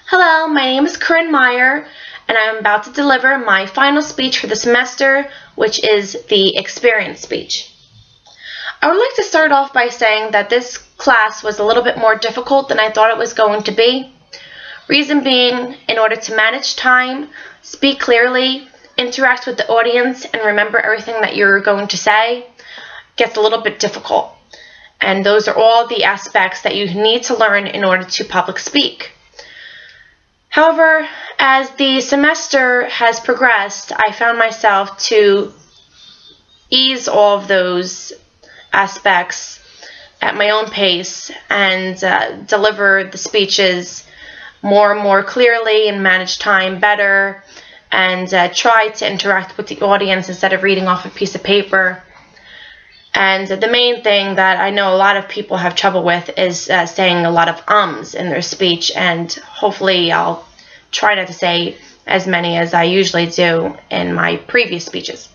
Hello, my name is Korin Meyer, and I'm about to deliver my final speech for the semester, which is the experience speech. I would like to start off by saying that this class was a little bit more difficult than I thought it was going to be. Reason being, in order to manage time, speak clearly, interact with the audience, and remember everything that you're going to say gets a little bit difficult. And those are all the aspects that you need to learn in order to public speak. However, as the semester has progressed, I found myself to ease all of those aspects at my own pace and deliver the speeches more and more clearly and manage time better and try to interact with the audience instead of reading off a piece of paper. And the main thing that I know a lot of people have trouble with is saying a lot of ums in their speech, and hopefully I'll try not to say as many as I usually do in my previous speeches.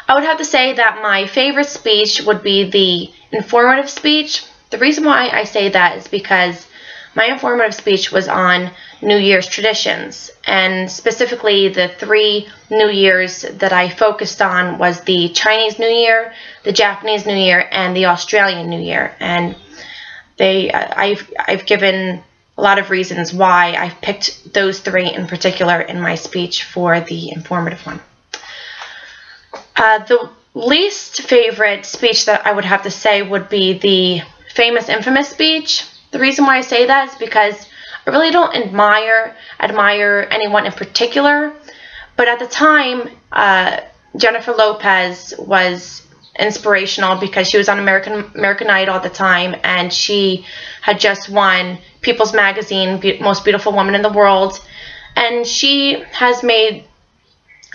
I would have to say that my favorite speech would be the informative speech. The reason why I say that is because my informative speech was on New Year's traditions, and specifically the 3 New Years that I focused on was the Chinese New Year, the Japanese New Year, and the Australian New Year. And I've given a lot of reasons why I've picked those 3 in particular in my speech for the informative one. The least favorite speech that I would have to say would be the famous infamous speech. The reason why I say that is because I really don't admire anyone in particular, but at the time, Jennifer Lopez was inspirational because she was on American Idol at the time, and she had just won People's Magazine Most Beautiful Woman in the World, and she has made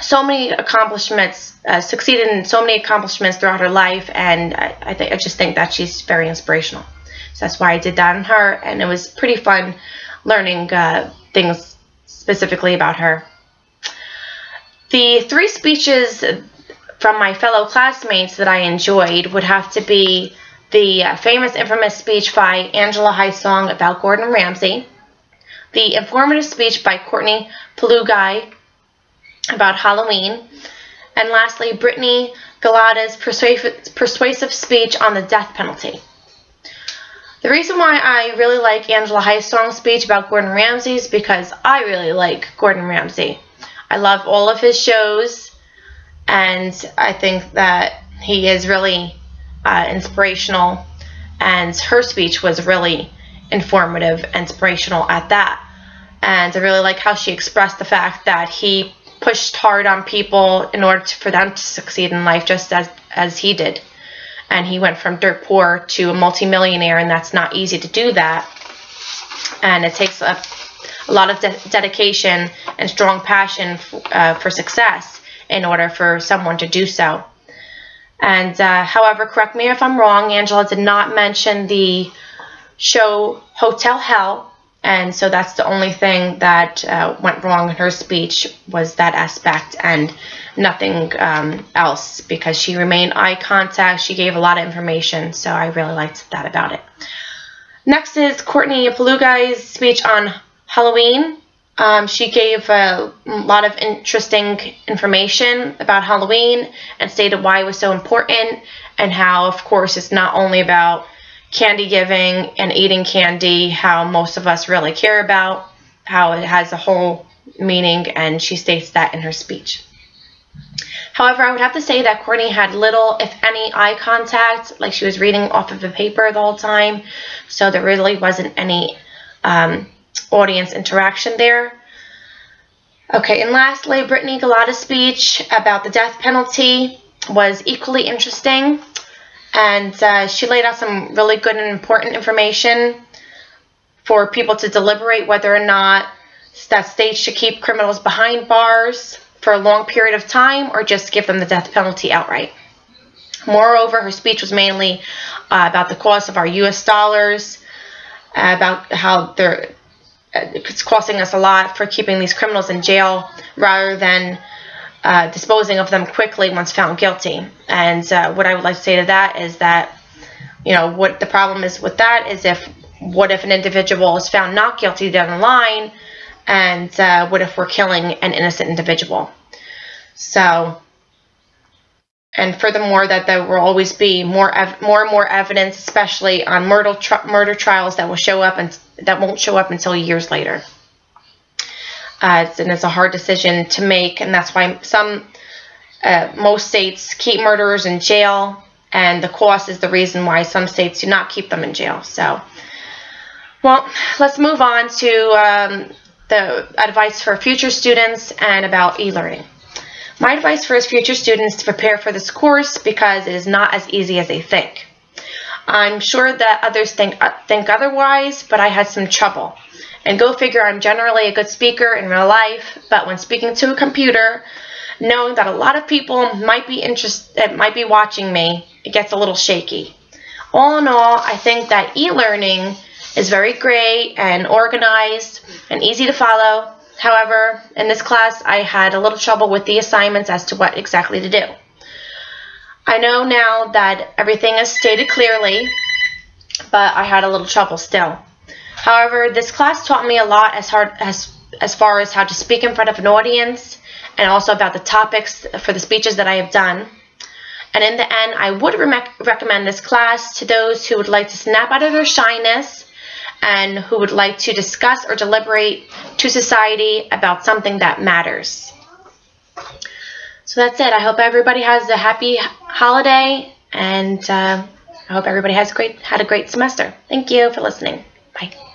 so many accomplishments, succeeded in so many accomplishments throughout her life, and I just think that she's very inspirational. So that's why I did that on her, and it was pretty fun learning things specifically about her. The 3 speeches from my fellow classmates that I enjoyed would have to be the famous infamous speech by Angela High-Song about Gordon Ramsay, the informative speech by Courtney Palugai about Halloween, and lastly, Brittany Galata's persuasive speech on the death penalty. The reason why I really like Angela High-Song's speech about Gordon Ramsay is because I really like Gordon Ramsay. I love all of his shows, and I think that he is really inspirational, and her speech was really informative and inspirational at that. And I really like how she expressed the fact that he pushed hard on people in order for them to succeed in life just as he did. And he went from dirt poor to a multimillionaire, and that's not easy to do that. And it takes a lot of dedication and strong passion for success in order for someone to do so. And however, correct me if I'm wrong, Angela did not mention the show Hotel Hell, and so that's the only thing that went wrong in her speech, was that aspect, and nothing else, because she remained eye contact. She gave a lot of information, so I really liked that about it. Next is Courtney Palugai's speech on Halloween. She gave a lot of interesting information about Halloween and stated why it was so important, and how, of course, it's not only about candy giving and eating candy, how most of us really care about, how it has a whole meaning, and she states that in her speech. However, I would have to say that Courtney had little, if any, eye contact, like she was reading off of a paper the whole time, so there really wasn't any audience interaction there. Okay, and lastly, Brittany Galata's speech about the death penalty was equally interesting, and she laid out some really good and important information for people to deliberate whether or not that states should keep criminals behind bars for a long period of time or just give them the death penalty outright. Moreover, her speech was mainly about the cost of our U.S. dollars, about how it's costing us a lot for keeping these criminals in jail rather than disposing of them quickly once found guilty. And what I would like to say to that is that, you know, what the problem is with that is if what if an individual is found not guilty down the line, and what if we're killing an innocent individual? So, and furthermore, that there will always be more and more evidence, especially on murder trials, that will show up and that won't show up until years later. And it's a hard decision to make, and that's why most states keep murderers in jail, and the cost is the reason why some states do not keep them in jail. So, well, let's move on to the advice for future students and about e-learning. My advice for future students to prepare for this course, because it is not as easy as they think. I'm sure that others think otherwise, but I had some trouble. And go figure, I'm generally a good speaker in real life, but when speaking to a computer, knowing that a lot of people might be watching me, it gets a little shaky. All in all, I think that e-learning is very great and organized and easy to follow. However, in this class, I had a little trouble with the assignments as to what exactly to do. I know now that everything is stated clearly, but I had a little trouble still. However, this class taught me a lot as far as how to speak in front of an audience, and also about the topics for the speeches that I have done. And in the end, I would recommend this class to those who would like to snap out of their shyness and who would like to discuss or deliberate to society about something that matters. So that's it. I hope everybody has a happy holiday, and I hope everybody had a great semester. Thank you for listening. Bye.